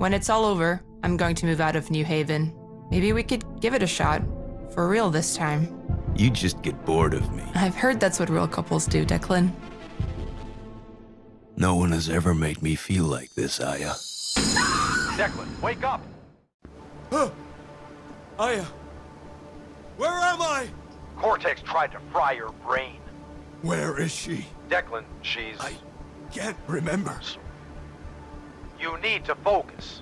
When it's all over, I'm going to move out of New Haven. Maybe we could give it a shot. For real this time. You just get bored of me. I've heard that's what real couples do, Declan. No one has ever made me feel like this, Aya. Declan, wake up! Aya! Where am I? Cortex tried to fry your brain. Where is she? Declan, she's... I can't remember. You need to focus.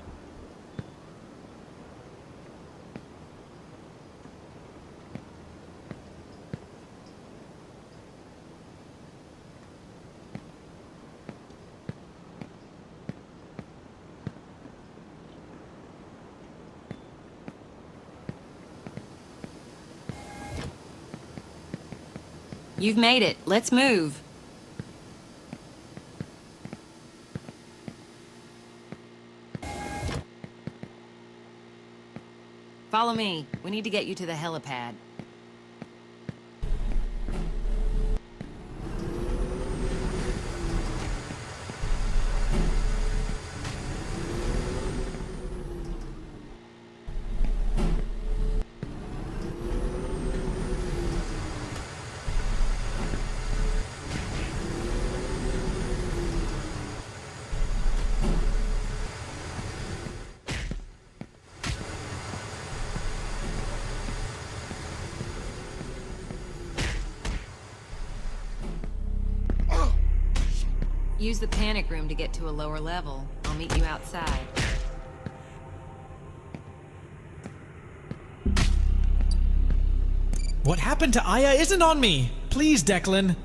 You've made it. Let's move. Follow me. We need to get you to the helipad. Use the panic room to get to a lower level. I'll meet you outside. What happened to Aya isn't on me! Please, Declan!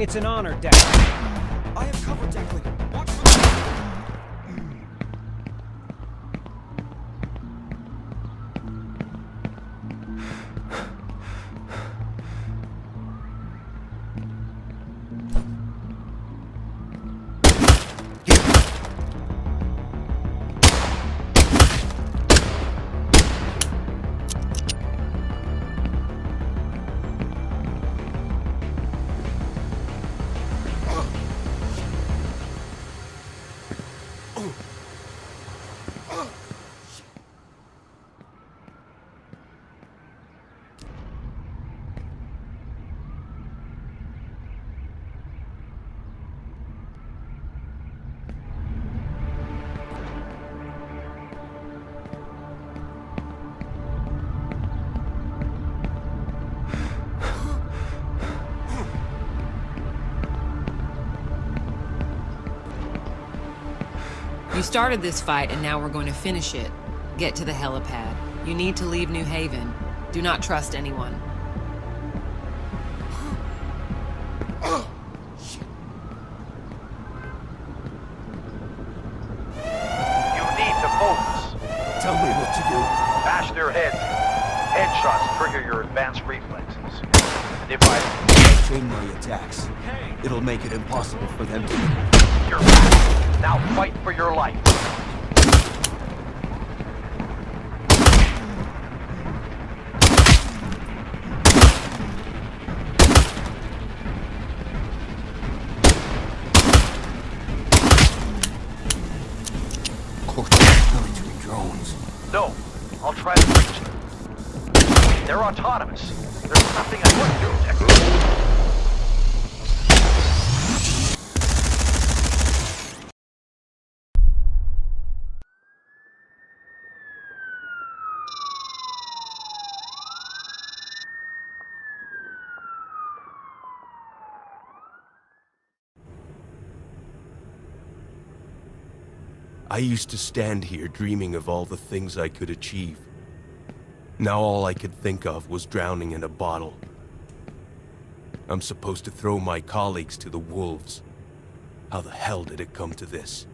It's an honor, Deck. I have cover, Declan. Watch for the... You started this fight, and now we're going to finish it. Get to the helipad. You need to leave New Haven. Do not trust anyone. You need to focus. Tell me what to do. Bash their heads. Headshots trigger your advanced reflexes. And if I... Chain my attacks. It'll make it impossible for them to... You're back. Now fight for your life. Cortex military drones. No, I'll try to reach them. They're autonomous. There's nothing I wouldn't do, Declan. I used to stand here dreaming of all the things I could achieve. Now all I could think of was drowning in a bottle. I'm supposed to throw my colleagues to the wolves. How the hell did it come to this?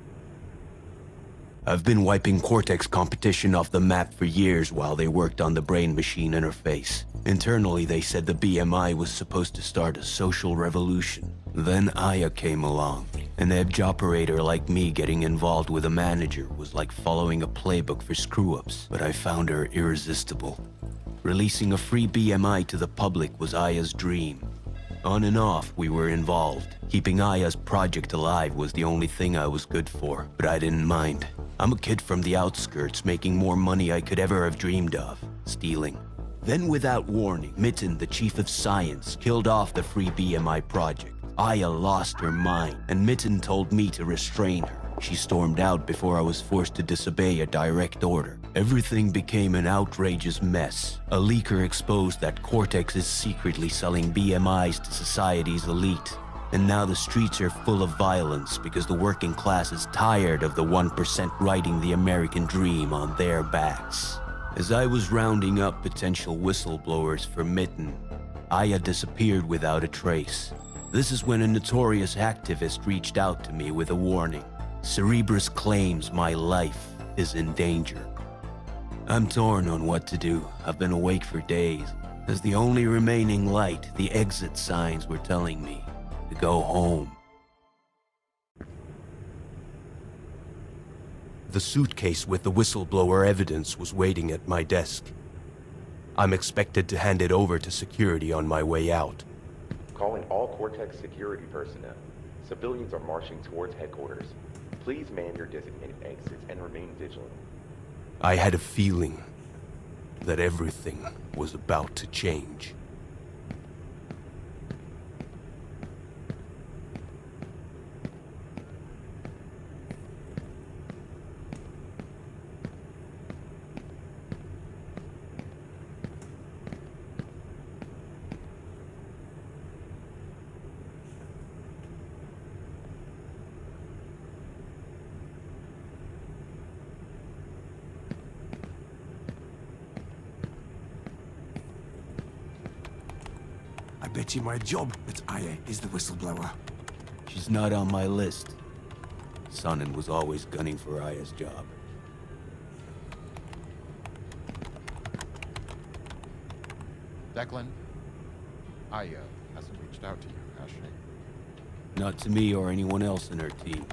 I've been wiping Cortex competition off the map for years while they worked on the brain-machine interface. Internally, they said the BMI was supposed to start a social revolution. Then Aya came along. An edge operator like me getting involved with a manager was like following a playbook for screw-ups, but I found her irresistible. Releasing a free BMI to the public was Aya's dream. On and off, we were involved. Keeping Aya's project alive was the only thing I was good for, but I didn't mind. I'm a kid from the outskirts making more money I could ever have dreamed of, stealing. Then without warning, Mitten, the chief of science, killed off the free BMI project. Aya lost her mind, and Mitten told me to restrain her. She stormed out before I was forced to disobey a direct order. Everything became an outrageous mess. A leaker exposed that Cortex is secretly selling BMIs to society's elite. And now the streets are full of violence because the working class is tired of the 1% riding the American dream on their backs. As I was rounding up potential whistleblowers for Mitten, Aya disappeared without a trace. This is when a notorious activist reached out to me with a warning. Cerebrus claims my life is in danger. I'm torn on what to do. I've been awake for days. As the only remaining light, the exit signs were telling me to go home. The suitcase with the whistleblower evidence was waiting at my desk. I'm expected to hand it over to security on my way out. Calling all Cortex security personnel. Civilians are marching towards headquarters. Please man your designated exits and remain vigilant. I had a feeling that everything was about to change. I bet you my job that Aya is the whistleblower. She's not on my list. Sonnen was always gunning for Aya's job. Declan, Aya hasn't reached out to you, has she? Not to me or anyone else in her team.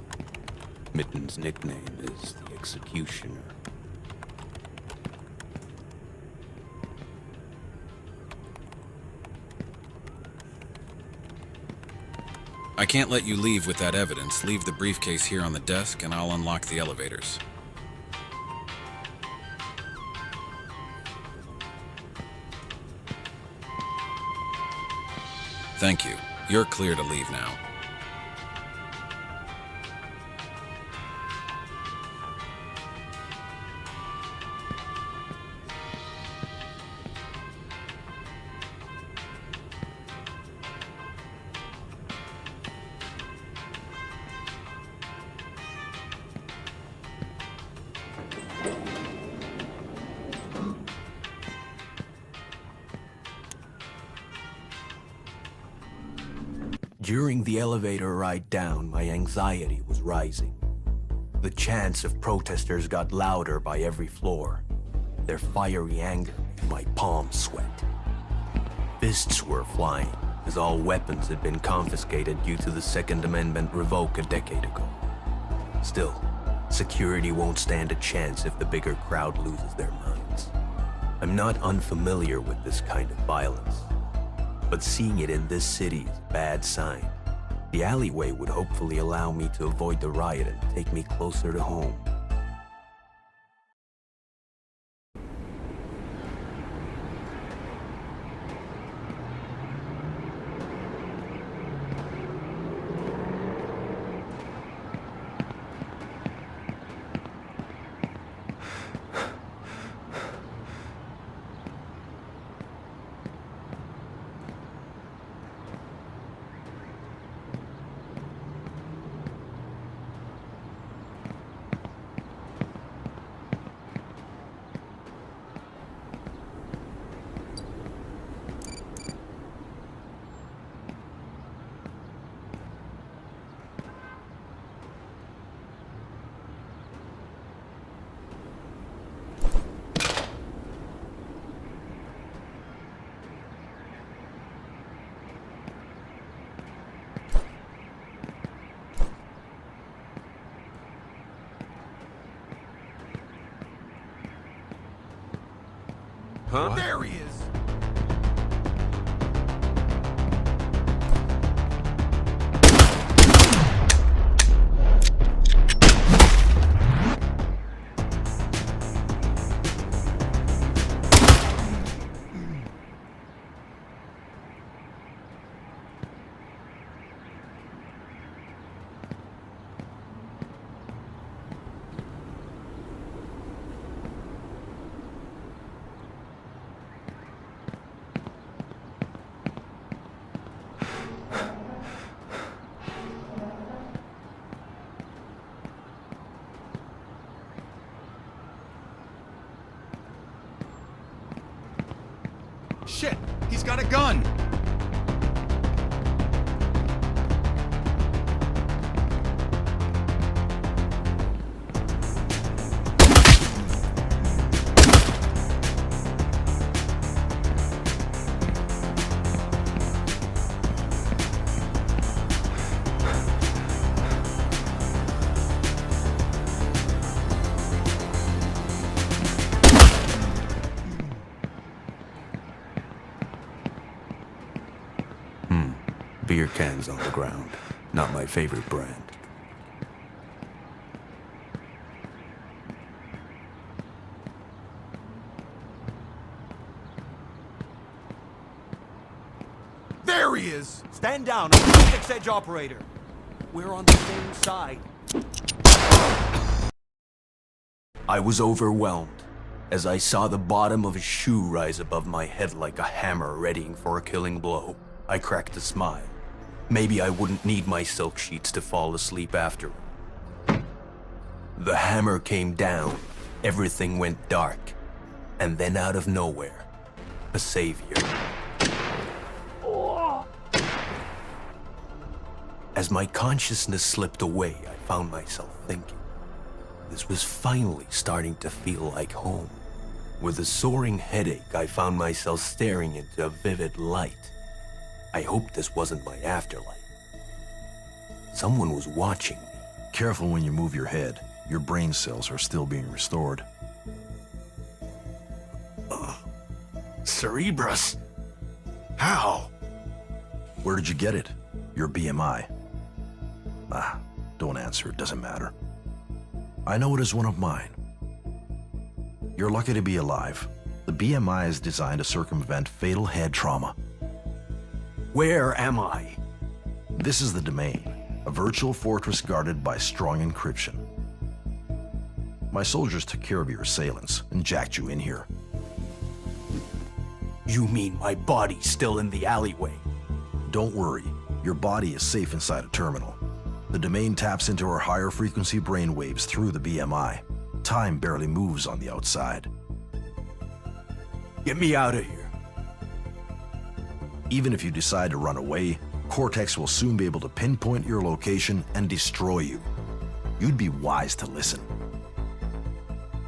Mitten's nickname is the Executioner. I can't let you leave with that evidence. Leave the briefcase here on the desk and I'll unlock the elevators. Thank you. You're clear to leave now. During the elevator ride down, my anxiety was rising. The chants of protesters got louder by every floor. Their fiery anger made my palms sweat. Fists were flying, as all weapons had been confiscated due to the Second Amendment revoke a decade ago. Still, security won't stand a chance if the bigger crowd loses their minds. I'm not unfamiliar with this kind of violence, but seeing it in this city is a bad sign. The alleyway would hopefully allow me to avoid the riot and take me closer to home. Huh? There he is! Shit! He's got a gun! Beer cans on the ground. Not my favorite brand. There he is! Stand down, I'm the Cortex Edge operator. We're on the same side. I was overwhelmed as I saw the bottom of a shoe rise above my head like a hammer readying for a killing blow. I cracked a smile. Maybe I wouldn't need my silk sheets to fall asleep after. The hammer came down, everything went dark, and then out of nowhere, a savior. As my consciousness slipped away, I found myself thinking. This was finally starting to feel like home. With a soaring headache, I found myself staring into a vivid light. I hoped this wasn't my afterlife. Someone was watching me. Careful when you move your head. Your brain cells are still being restored. Cerebrus? How? Where did you get it? Your BMI. Don't answer, it doesn't matter. I know it is one of mine. You're lucky to be alive. The BMI is designed to circumvent fatal head trauma. Where am I? This is the domain, a virtual fortress guarded by strong encryption. My soldiers took care of your assailants and jacked you in here. You mean my body's still in the alleyway? Don't worry, your body is safe inside a terminal. The domain taps into our higher frequency brain waves through the BMI. Time barely moves on the outside. Get me out of here. Even if you decide to run away, Cortex will soon be able to pinpoint your location and destroy you. You'd be wise to listen.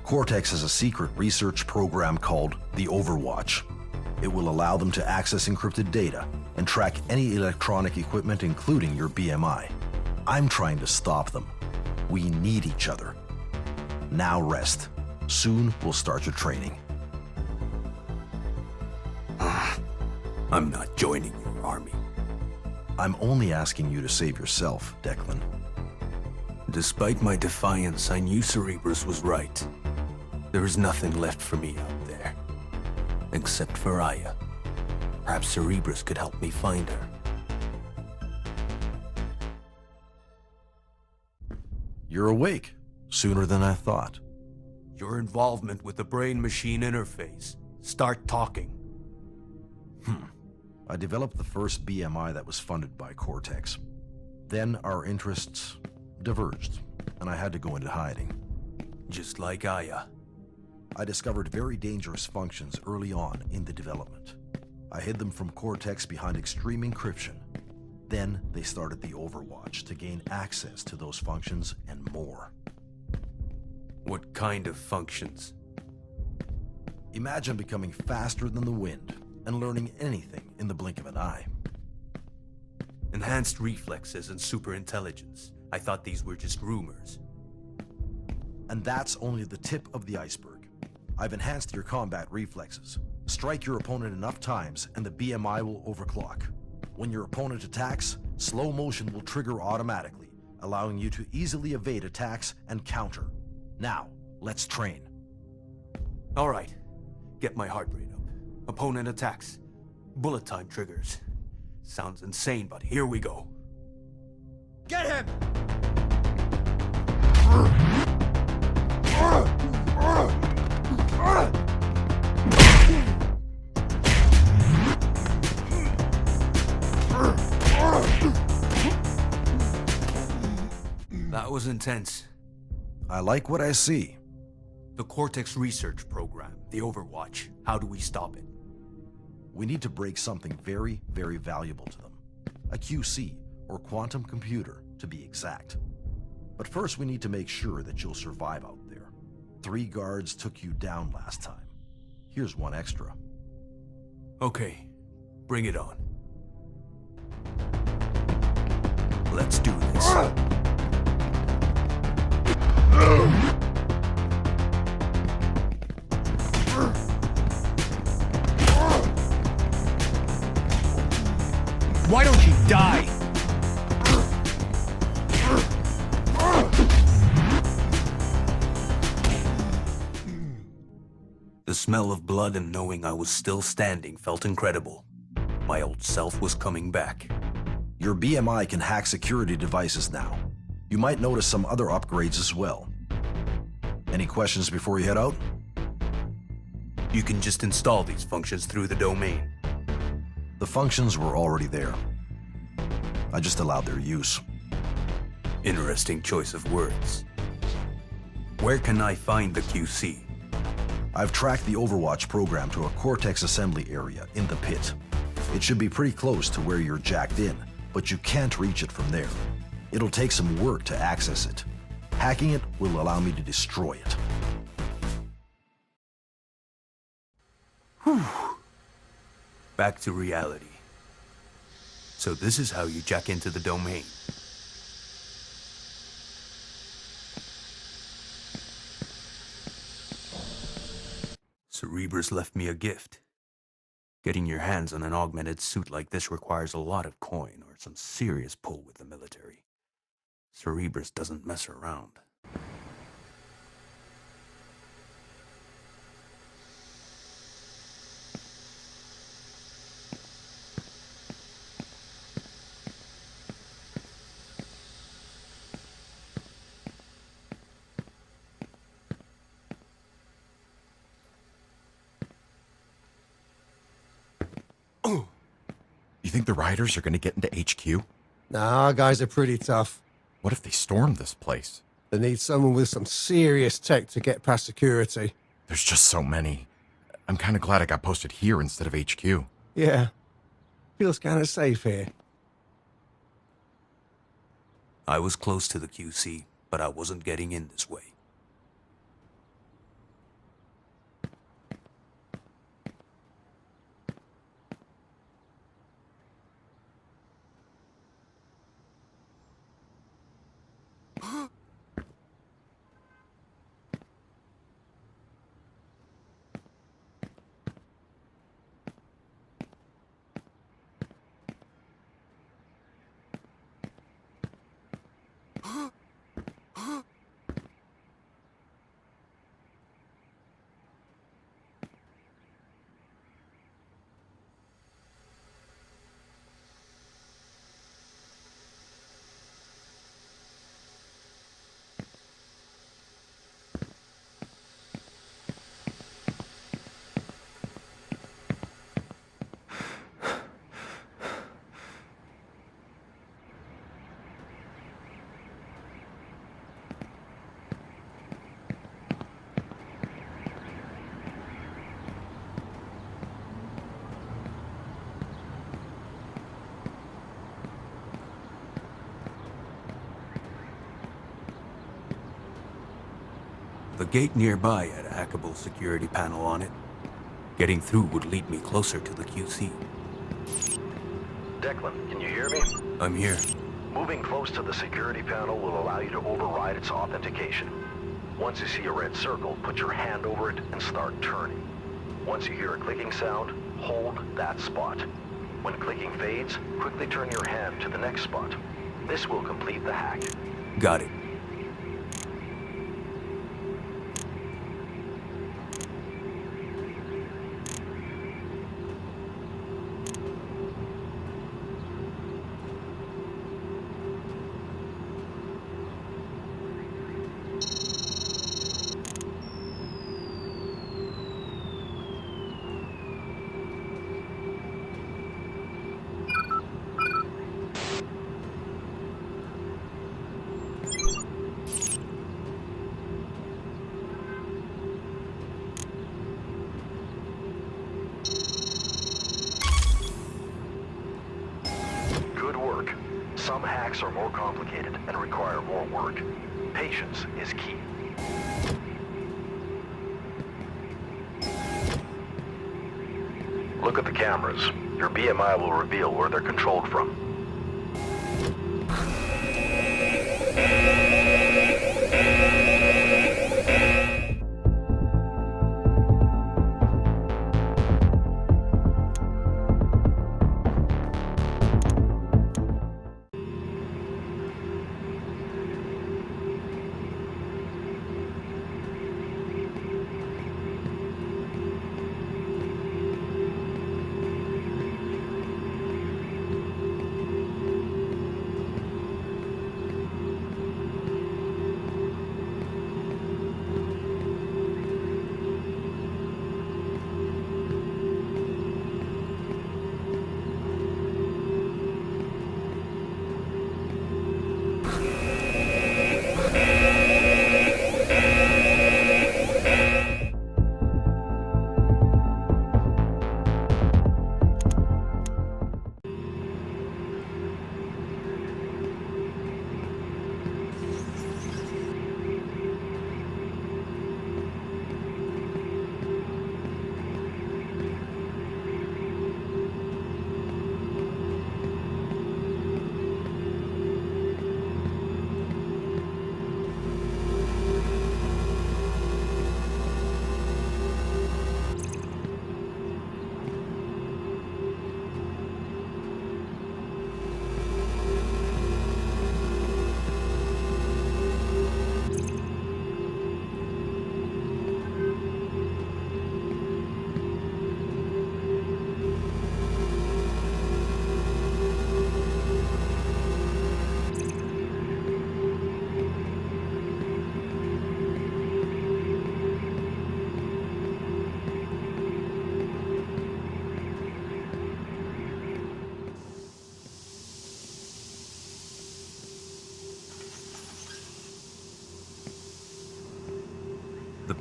Cortex has a secret research program called the Overwatch. It will allow them to access encrypted data and track any electronic equipment, including your BMI. I'm trying to stop them. We need each other. Now rest. Soon we'll start your training. I'm not joining your army. I'm only asking you to save yourself, Declan. Despite my defiance, I knew Cerebrus was right. There is nothing left for me out there. Except for Aya. Perhaps Cerebrus could help me find her. You're awake. Sooner than I thought. Your involvement with the brain-machine interface. Start talking. I developed the first BMI that was funded by Cortex. Then our interests diverged, and I had to go into hiding. Just like Aya. I discovered very dangerous functions early on in the development. I hid them from Cortex behind extreme encryption. Then they started the Overwatch to gain access to those functions and more. What kind of functions? Imagine becoming faster than the wind and learning anything in the blink of an eye. Enhanced reflexes and superintelligence. I thought these were just rumors. And that's only the tip of the iceberg. I've enhanced your combat reflexes. Strike your opponent enough times and the BMI will overclock. When your opponent attacks, slow motion will trigger automatically, allowing you to easily evade attacks and counter. Now, let's train. All right. Get my heart rate up. Opponent attacks. Bullet time triggers. Sounds insane, but here we go. Get him! That was intense. I like what I see. The Cortex research program, the Overwatch. How do we stop it? We need to break something very, very valuable to them. A QC, or quantum computer, to be exact. But first we need to make sure that you'll survive out there. 3 guards took you down last time. Here's 1 extra. Okay, bring it on. Let's do this. Why don't you die? The smell of blood and knowing I was still standing felt incredible. My old self was coming back. Your BMI can hack security devices now. You might notice some other upgrades as well. Any questions before you head out? You can just install these functions through the domain. The functions were already there. I just allowed their use. Interesting choice of words. Where can I find the QC? I've tracked the Overwatch program to a Cortex assembly area in the pit. It should be pretty close to where you're jacked in, but you can't reach it from there. It'll take some work to access it. Hacking it will allow me to destroy it. Back to reality. So this is how you jack into the domain. Cerebrus left me a gift. Getting your hands on an augmented suit like this requires a lot of coin or some serious pull with the military. Cerebrus doesn't mess around. You think the riders are going to get into HQ? Nah, our guys are pretty tough. What if they storm this place? They need someone with some serious tech to get past security. There's just so many. I'm kind of glad I got posted here instead of HQ. Yeah. Feels kind of safe here. I was close to the QC, but I wasn't getting in this way. The gate nearby had a hackable security panel on it. Getting through would lead me closer to the QC. Declan, can you hear me? I'm here. Moving close to the security panel will allow you to override its authentication. Once you see a red circle, put your hand over it and start turning. Once you hear a clicking sound, hold that spot. When clicking fades, quickly turn your hand to the next spot. This will complete the hack. Got it. Some hacks are more complicated and require more work. Patience is key. Look at the cameras. Your BMI will reveal where they're controlled from.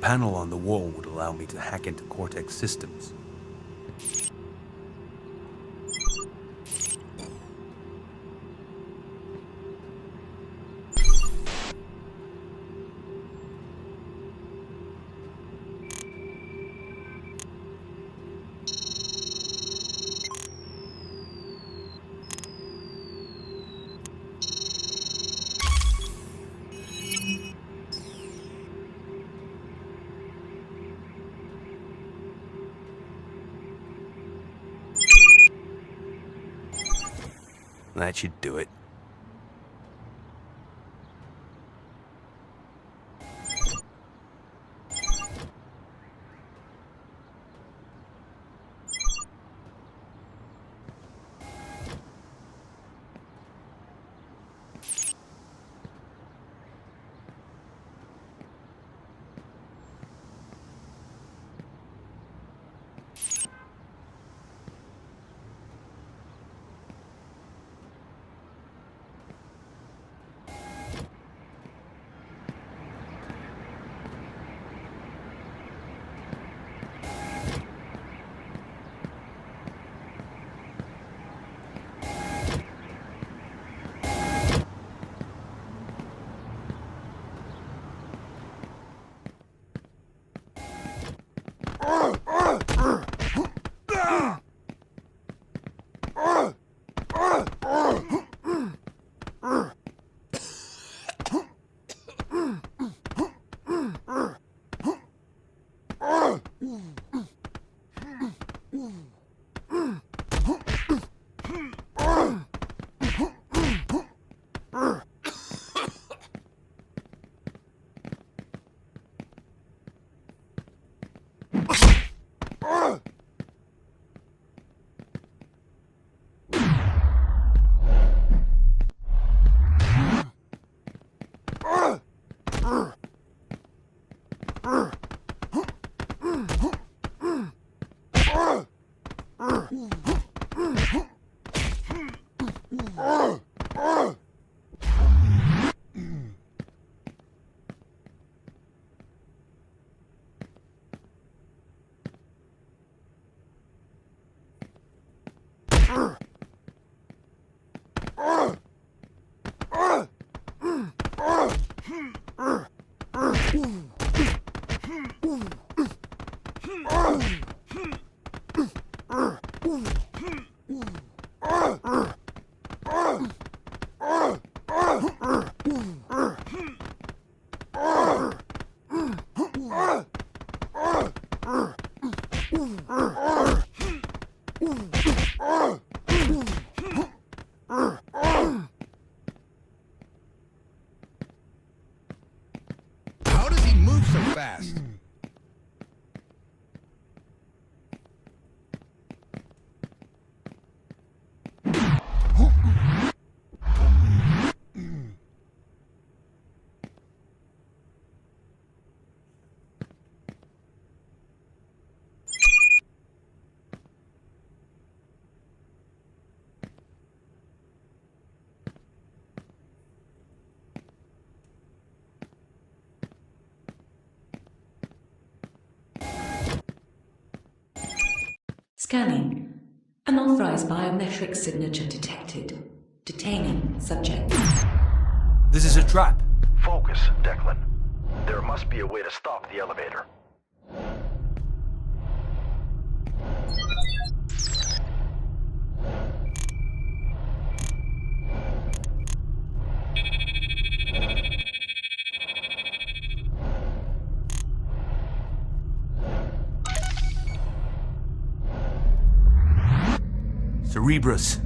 panel on the wall would allow me to hack into Cortex systems. That should do it. How does he move so fast? Scanning. Unauthorized biometric signature detected. Detaining subject. This is a trap. Focus, Declan. There must be a way to stop the elevator. Cerebrus,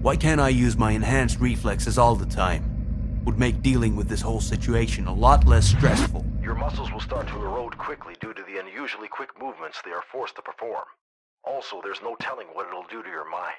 why can't I use my enhanced reflexes all the time? Would make dealing with this whole situation a lot less stressful. Your muscles will start to erode quickly due to the unusually quick movements they are forced to perform. Also, there's no telling what it'll do to your mind.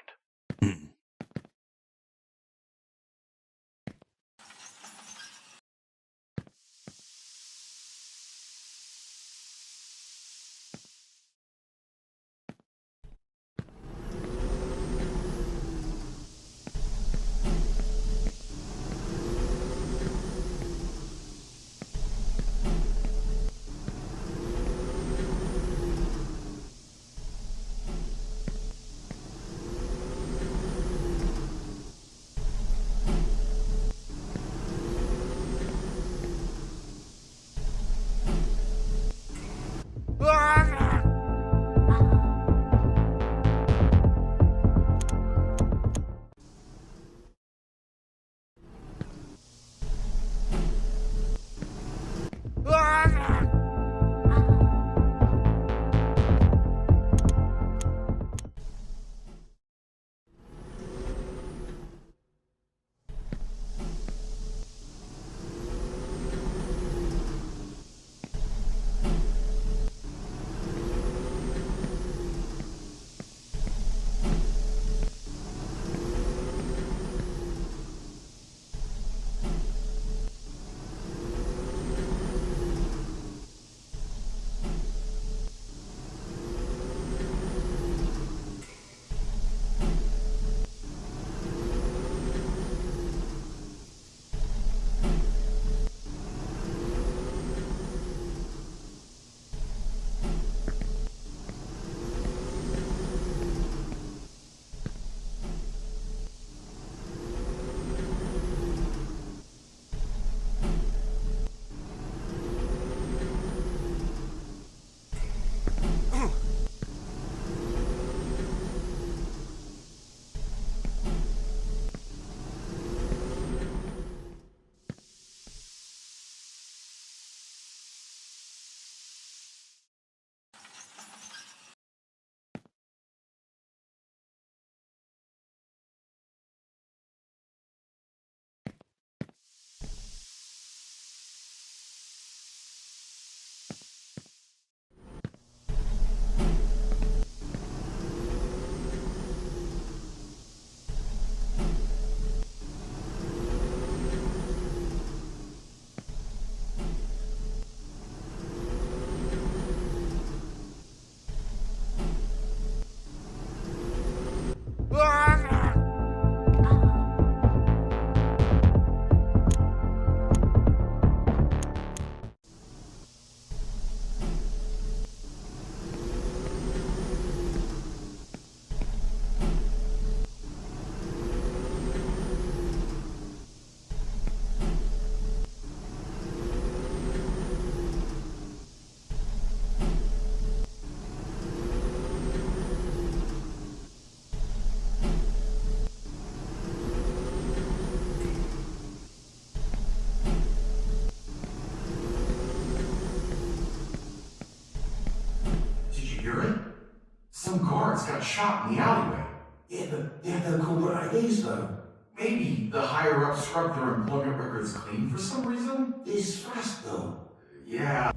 shot in the alleyway. Yeah, but they have no corporate IDs, though. Maybe the higher-ups scrubbed their employment records clean for some reason? This fast, though. Yeah.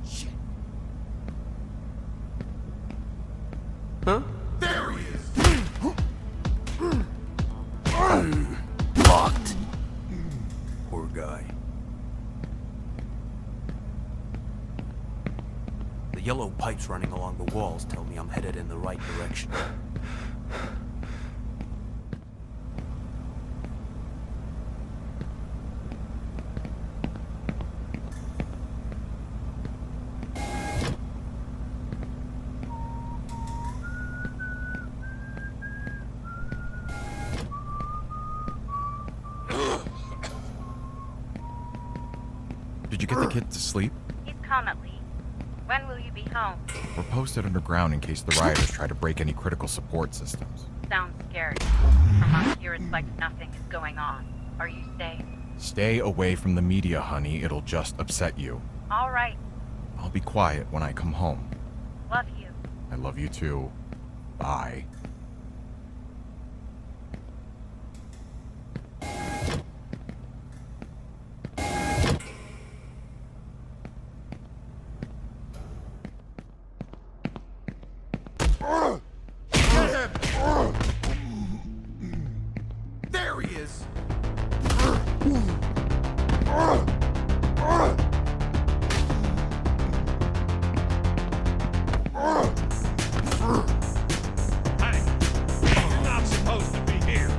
Shit. Huh? There he is! Locked. Poor guy. The yellow pipes running along the walls tell me I'm headed in the right direction. Did you get the kid to sleep? He's calm at least. When will you be home? We're posted underground in case the rioters try to break any critical support systems. Sounds scary. From up here, it's like nothing is going on. Are you safe? Stay away from the media, honey. It'll just upset you. All right. I'll be quiet when I come home. Love you. I love you too. Bye. There he is! Hey, you're not supposed to be here.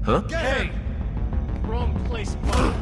Huh? Hey! Wrong place, bud.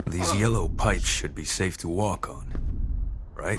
These yellow pipes should be safe to walk on, right?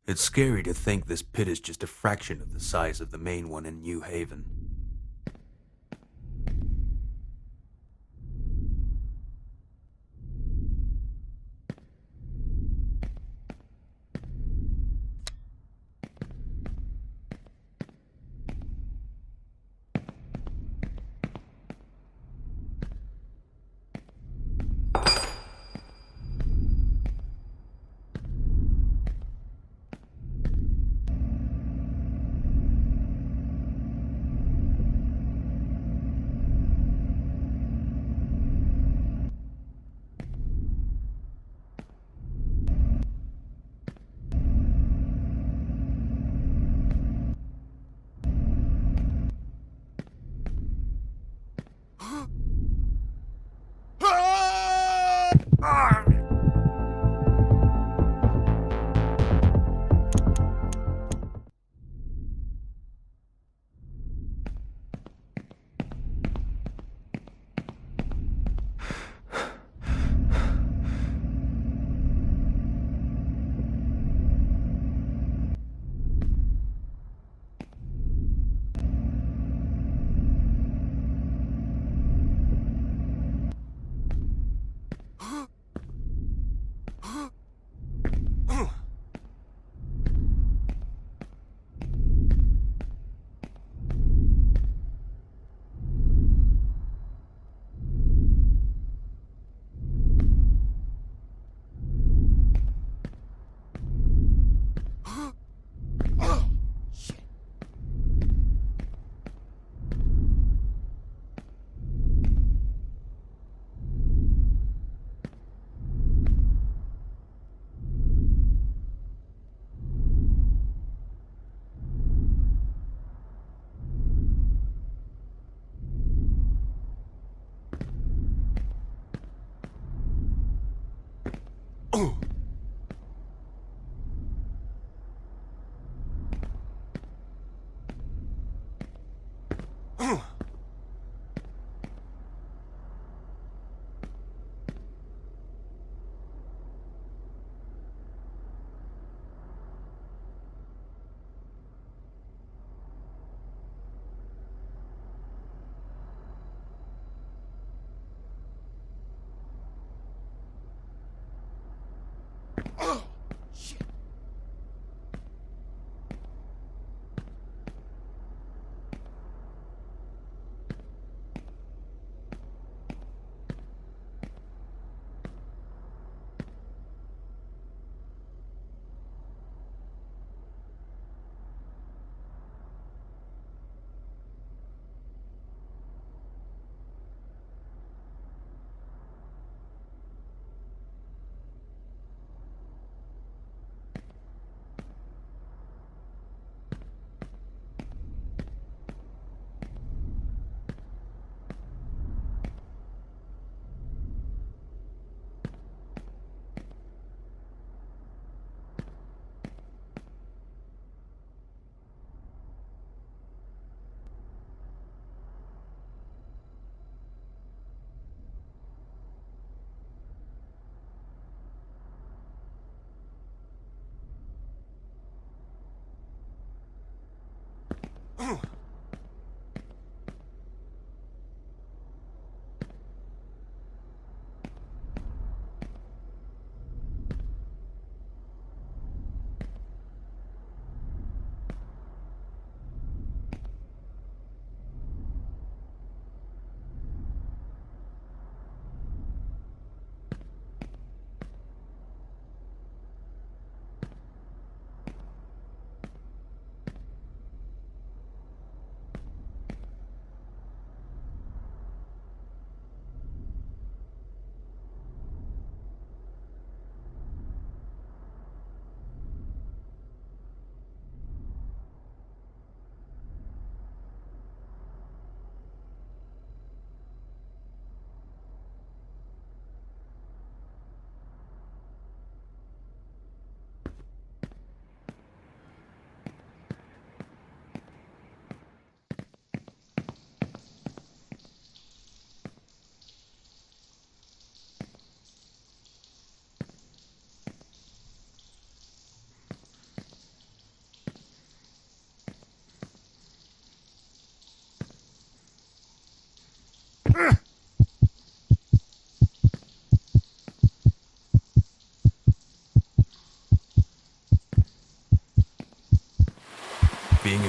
It's scary to think this pit is just a fraction of the size of the main one in New Haven.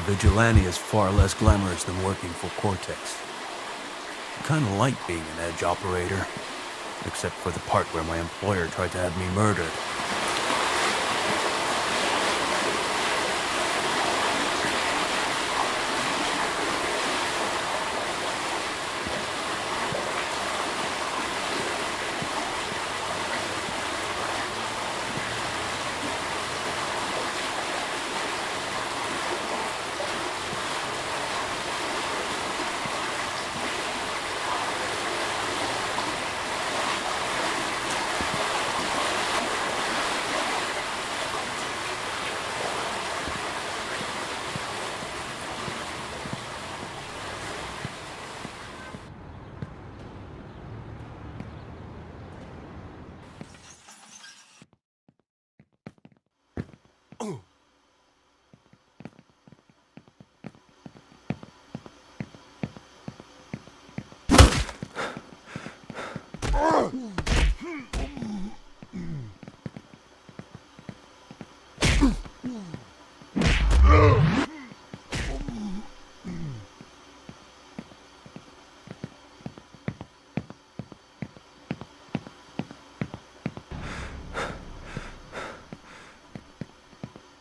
a vigilante is far less glamorous than working for Cortex. I kinda like being an edge operator, except for the part where my employer tried to have me murdered.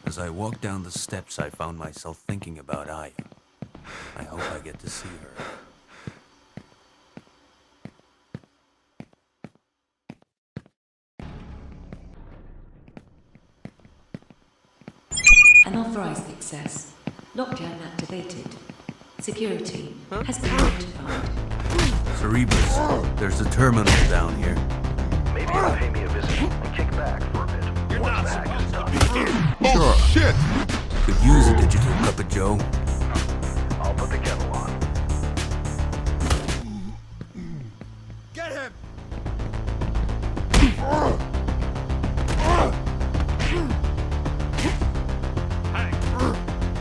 As I walked down the steps, I found myself thinking about Aya. I hope I get to see her. Unauthorized access. Lockdown activated. Security has been notified. Cerebus, there's a terminal down here. Maybe you'll pay me a visit and kick back for a bit. You're Once not the hack is supposed done. to be here. Sure. Oh, shit! Could use a digital cup of joe. I'll put the kettle on. Get him! Hey,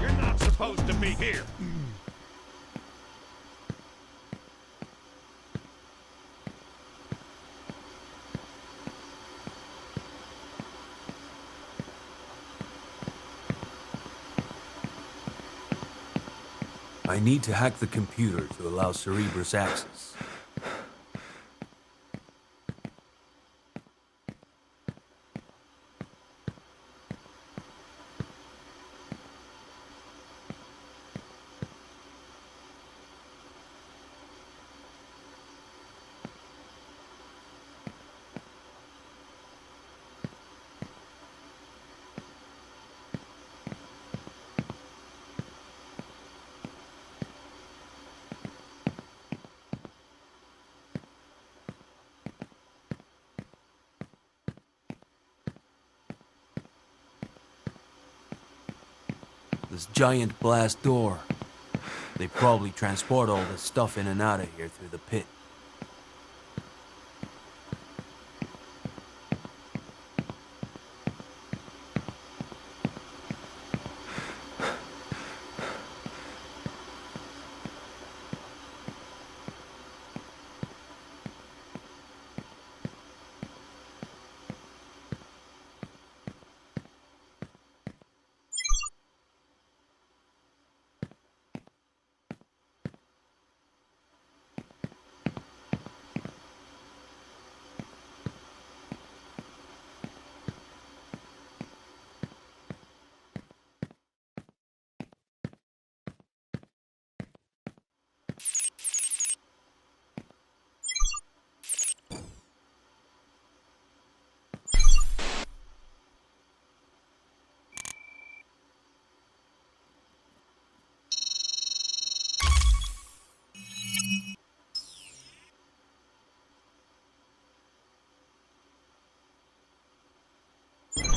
you're not supposed to be here. I need to hack the computer to allow Cerebus access. This giant blast door. They probably transport all this stuff in and out of here through the pit.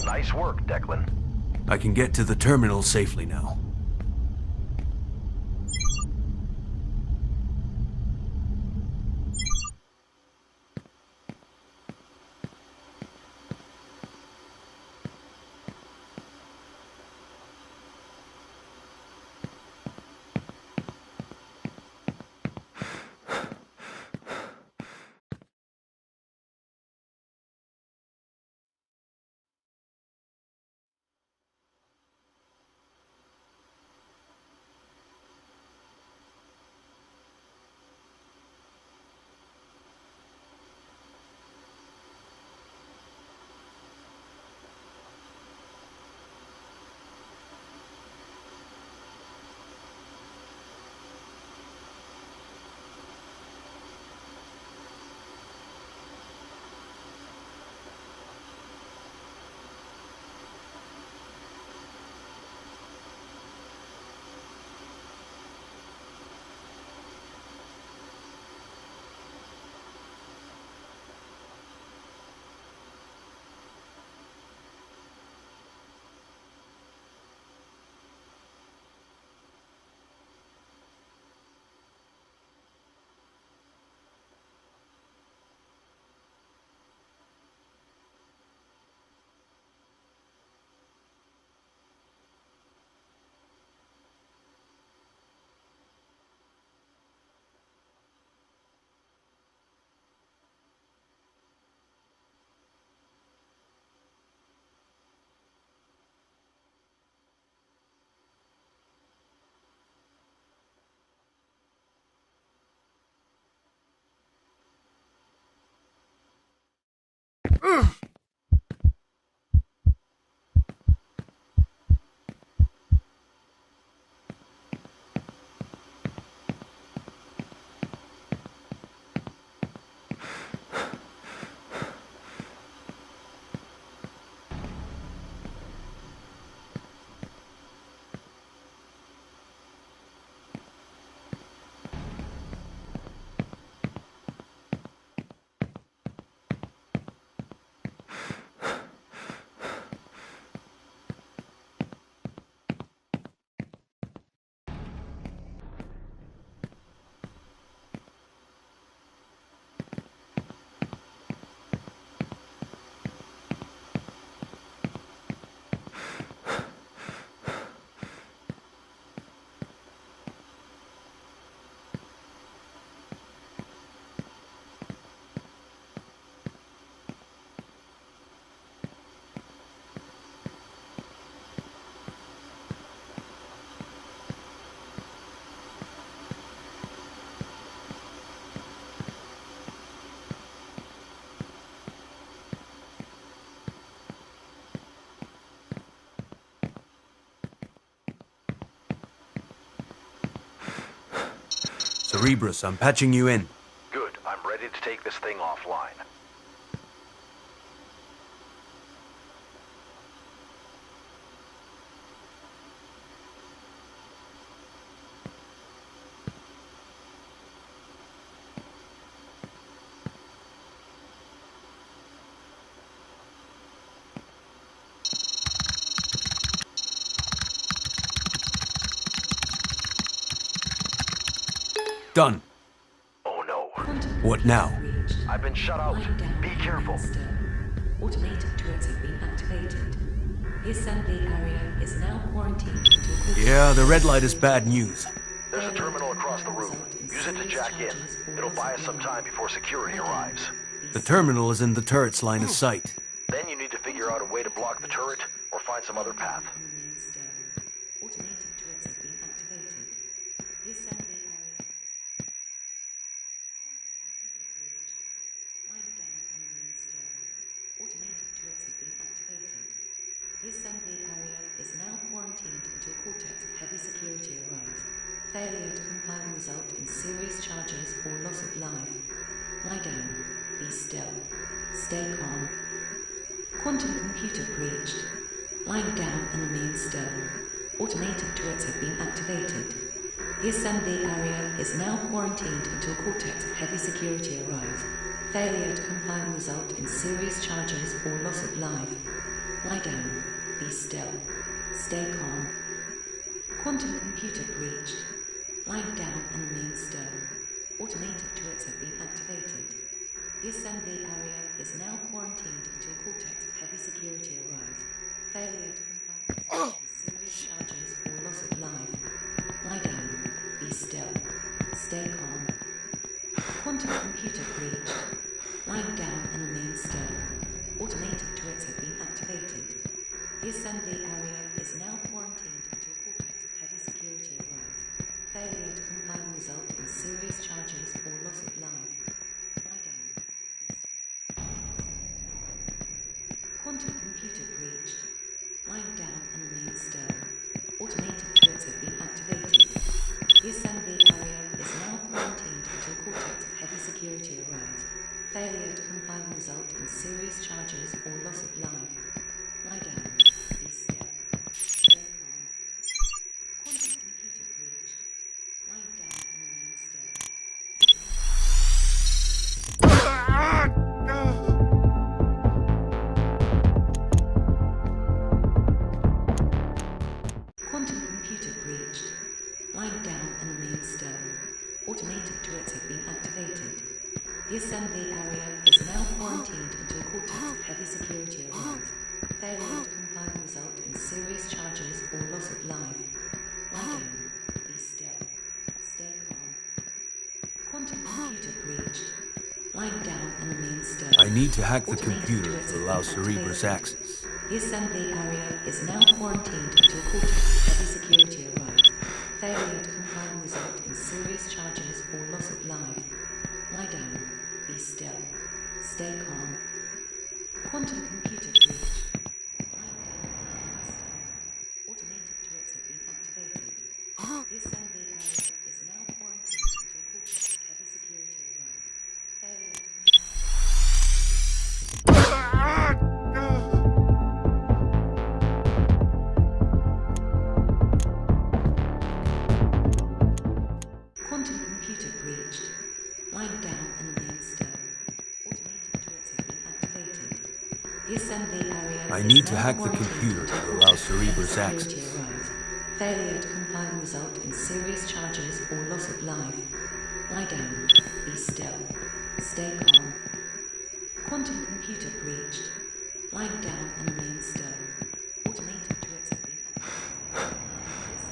Nice work, Declan. I can get to the terminal safely now. Cerebrus, I'm patching you in. Good. I'm ready to take this thing offline. Done. Oh no. What now? I've been shut out. Be careful. Automated turrets have been activated. The assembly area is now quarantined until... Yeah, the red light is bad news. There's a terminal across the room. Use it to jack in. It'll buy us some time before security arrives. The terminal is in the turret's line of sight. Then you need to figure out a way to block the turret or find some other path. Automated turrets have been activated. The assembly area... Lying down and remain still. Automated turrets have been activated. The assembly area is now quarantined until Cortex heavy security arrives. Failure to comply will result in serious charges or loss of life. Lie down. Be still. Stay calm. Quantum computer breached. Lying down and remain still. Automated turrets have been activated. The assembly area is now quarantined until Cortex heavy security arrives. Failure to comply will result in serious charges or loss of life. Lie down. Be still. Stay calm. Quantum computer breached. Lying down and remain still. Automated turrets have been activated. The assembly area is now quarantined until Cortex heavy security arrives. Failure to comply with serious charges or loss of life. Lie down. Be still. Stay calm. Quantum computer breached. Lying down and remain still. Automated turrets have been activated. The assembly area is now quarantined until Cortex heavy security arrives. Failure to comply will result in serious charges or loss of life. Lie down. Quantum computer breached. Lying down and remain still. Automated turrets have been activated. The assembly area is now quarantined until Cortex heavy security arrives. Failure to comply will result in serious charges or loss of life. Lie down. Be still. Stay calm. Quantum computer breached. Lying down and remain still. Quantum computer breached. Lying down and remain still. Automated turrets have been activated. The assembly area is now quarantined until Cortex heavy security arrives. Failure to comply will result in serious charges or loss of life. Lie down. Be still. Stay calm. Quantum computer breached. Lying down and remain still. I need to hack the Automated computer turrets to have allow been Cerebrus activated. access. The assembly area is now quarantined until Cortex heavy security arrives. Failure to comply will result in serious charges or loss of life. Lie down. Be still. Stay calm. Quantum computer breach. Line down and still. Automated turrets have been activated. The assembly area is now quarantined until Cortex heavy security arrives. Failure to Quantum computer breached. Line down and remain still. Automated turrets have been activated. The assembly area I is need to now hack the quarantined computer until to allow Cortex heavy Cerebrus security access. arrives. Failure to comply will result in serious charges or loss of life. Lie down. Be still. Stay calm. Quantum computer breached. Lie down and remain still. Automated turrets have been activated. This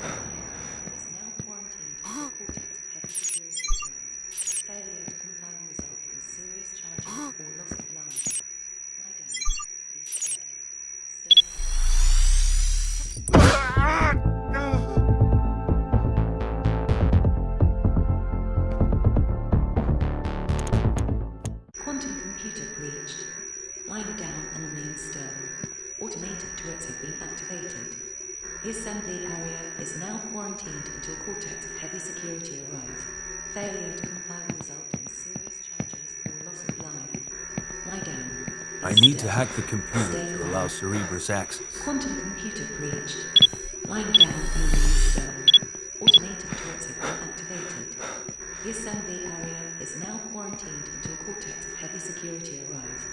is now quarantined until Cortex heavy security arrives. Failure to comply will result in serious charges or loss of life. Lie down. Be still. Stay calm. Quantum computer breached. Lying down and remain still. Automated turrets have been activated. The assembly area is now quarantined until Cortex heavy security arrives. Failure to comply will result in serious charges or loss of life. Lie down. I need to hack the computer to allow Cerebrus access. Quantum computer breached. Lying down and remain still. Automated turrets have been activated. The assembly area is now quarantined until Cortex heavy security arrives.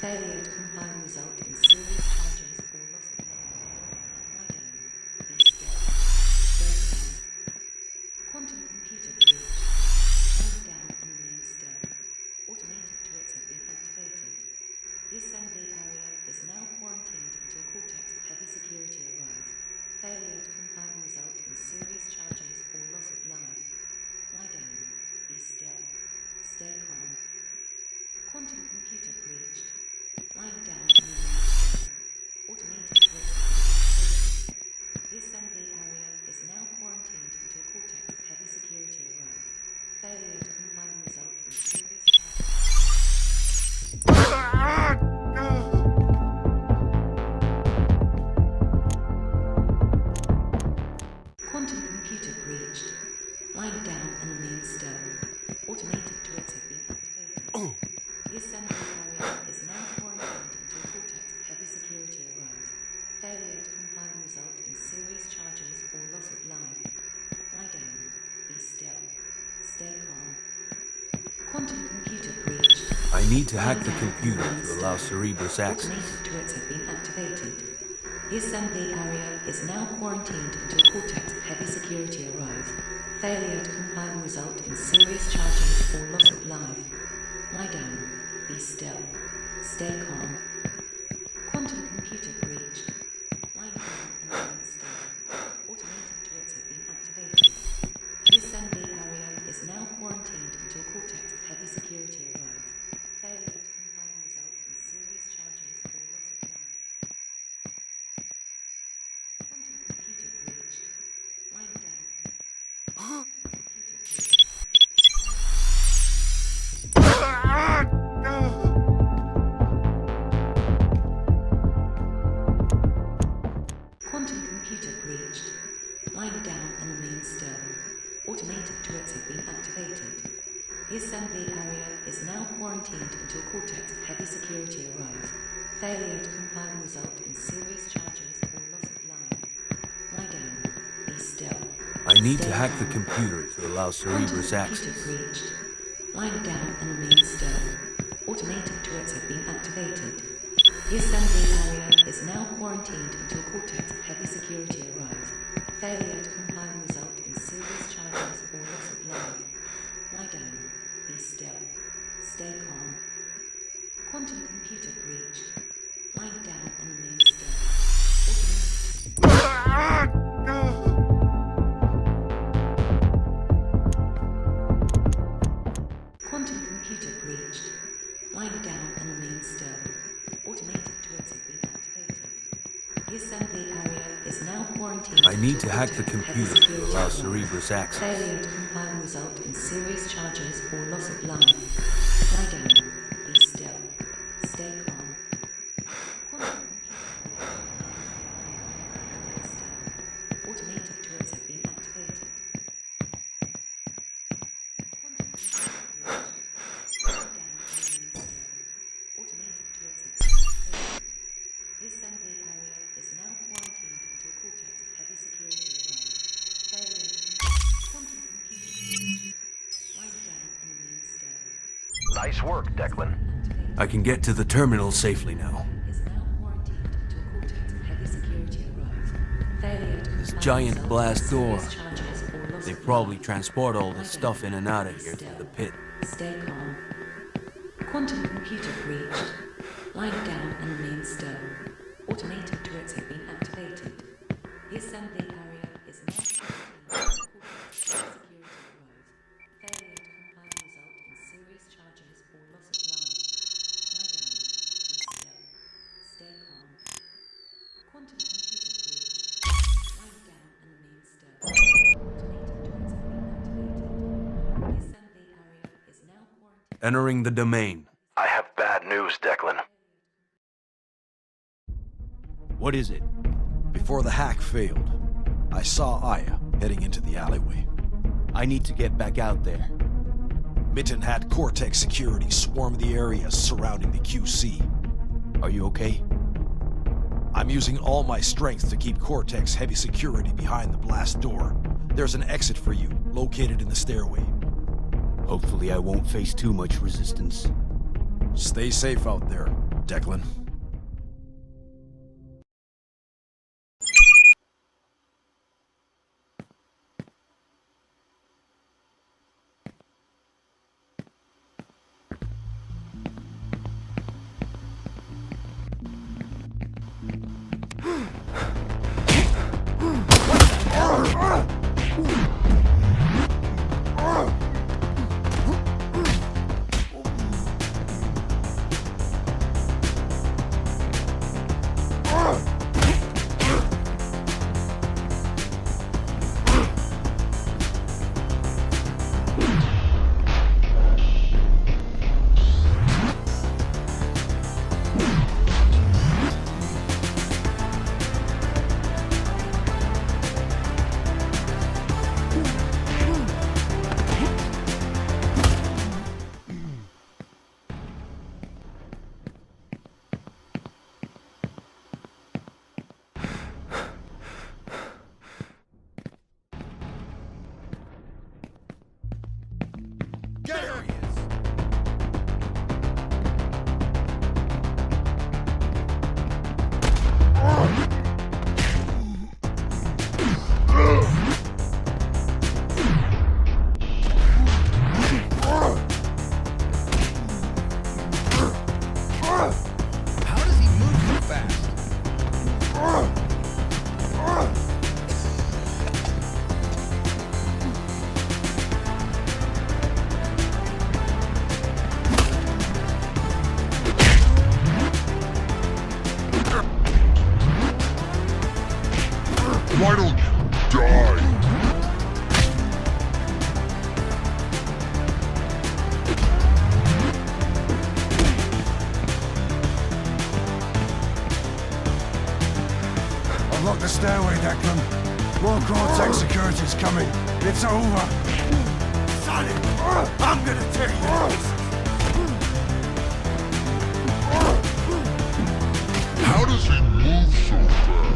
Failure to comply will result in serious charges or loss of life. Lie down. Be still. Stay calm. Quantum computer breached. Lying down and remain still. Automated turrets have been activated. The assembly area is now quarantined until Cortex heavy security arrives. Failure to comply will result in serious charges or loss of life. Lie down. Be still. Stay calm. Quantum computer breached. Lying down and remain still. Automated turrets have been activated. The assembly area is now quarantined until Cortex heavy security arrives. Failure to comply will result in serious charges. Quantum computer breached. Lying down and remain still. Automated turrets have been activated. The assembly area is now quarantined until Cortex heavy security arrives. Failure to comply will result in serious charges or loss of life. Lie down. Be still. Stay calm. Quantum computer breached. I need to hack the computer to allow Cerebrus access. Automated turrets have been activated. The assembly area is now quarantined until Cortex heavy security arrives. Failure to comply will result in serious charges or loss of life. Lie down. Be still. Stay calm. Quantum computer breached. Lying down and remain still. Automated turrets have been activated. The assembly area is now quarantined until Cortex heavy security arrives. Failure to comply will result in serious charges or loss of life. Quantum computer breached. Lying down. Computer breached. Quantum computer breached. Lying down and remain still. Automated turrets have been activated. The assembly area is now quarantined until Cortex heavy security arrives. Failure to comply will result in serious charges or loss of life. Lie down. Be still. I need Stay to hack the calm. computer to allow Cerebrus Quantum access. computer breached. Lying down and remain still. Automated turrets have been activated. The assembly area is now quarantined until Cortex heavy security arrives. Failure to comply will result in serious charges or loss of life. Lie down. Be still. Stay calm. Quantum computer breached. Lying down and remain still. Quantum computer breached. Lying down and remain still. Automated turrets have been activated. The assembly area is now quarantined. I need to until hack the Cortex computer heavy to security allow arrives. Cerebrus access. Failure to comply will result in serious charges or loss of life. Lie down. Be still. Stay calm. Nice work, Declan. I can get to the terminal safely now. This giant blast door. They probably transport all this stuff in and out of here through the pit. Stay calm. Quantum computer breached. Lie down and remain still. Automated turrets have been activated. The assembly area is now security arrives. Failure to comply will result in serious charges or loss of life. Lie down. Be still. Stay calm. Quantum computer breached. Lie down and remain still. Automated turrets have been activated. The assembly area is now quarantined. Entering the domain. I have bad news, Declan. What is it? Before the hack failed, I saw Aya heading into the alleyway. I need to get back out there. Mitten had Cortex security swarm the areas surrounding the QC. Are you okay? I'm using all my strength to keep Cortex heavy security behind the blast door. There's an exit for you, located in the stairway. Hopefully I won't face too much resistance. Stay safe out there, Declan. Why don't you die? Unlock the stairway, Declan. More Cortex security's coming. It's over. Sonic, I'm gonna tear you to pieces. How does he move so fast?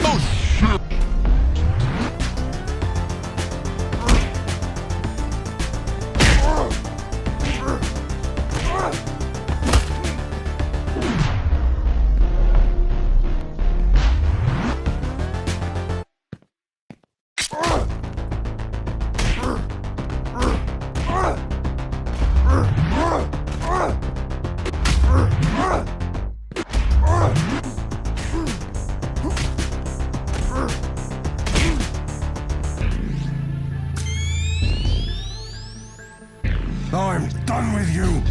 Oh shit! I'm done with you.